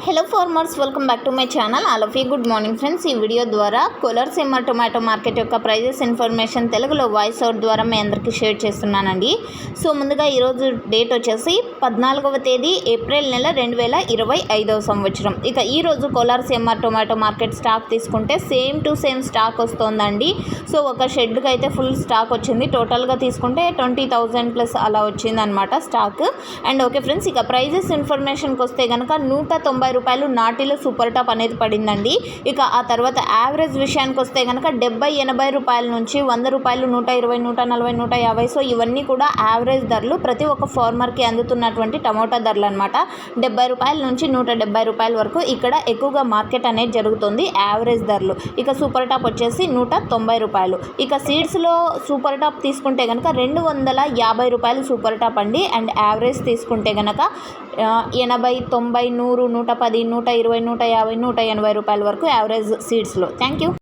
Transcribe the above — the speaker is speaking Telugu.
Hello farmers, welcome back to my channel. All of you good morning friends. ఈ వీడియో ద్వారా కోలాసీమ టొమాటో మార్కెట్ యొక్క ప్రైజెస్ ఇన్ఫర్మేషన్ తెలుగులో వాయిస్ అవుట్ ద్వారా మీ అందరికీ షేర్ చేస్తున్నానండి. సో ముందుగా ఈరోజు డేట్ వచ్చేసి 14వ తేదీ ఏప్రిల్ నెల 2025వ సంవత్సరం. ఇక ఈరోజు కోలాసీమ టొమాటో మార్కెట్ స్టాక్ తీసుకుంటే సేమ్ టు సేమ్ స్టాక్ వస్తుందండి. సో ఒక షెడ్కి అయితే ఫుల్ స్టాక్ వచ్చింది. టోటల్గా తీసుకుంటే 20,000 ప్లస్ అలా వచ్చిందనమాట స్టాక్. అండ్ ఓకే ఫ్రెండ్స్, ఇక ప్రైజెస్ ఇన్ఫర్మేషన్కి వస్తే కనుక 190 రూపాయలు నాటిలో సూపర్ టాప్ అనేది పడిందండి. ఇక ఆ తర్వాత యావరేజ్ విషయానికి వస్తే కనుక 70-80 రూపాయల నుంచి 100 రూపాయలు, 120, 140, 150. సో ఇవన్నీ కూడా యావరేజ్ ధరలు, ప్రతి ఒక్క ఫార్మర్కి అందుతున్నటువంటి టమోటా ధరలు అనమాట. 70 రూపాయల నుంచి 170 రూపాయల వరకు ఇక్కడ ఎక్కువగా మార్కెట్ అనేది జరుగుతుంది, యావరేజ్ ధరలు. ఇక సూపర్ టాప్ వచ్చేసి 190 రూపాయలు. ఇక సీడ్స్లో సూపర్ టాప్ తీసుకుంటే కనుక 250 రూపాయలు సూపర్ టాప్ అండి. అండ్ యావరేజ్ తీసుకుంటే కనుక 80, 90, 100, 110, 120, 150, 180 రూపాయల వరకు యావరేజ్ సీడ్స్లో. Thank you.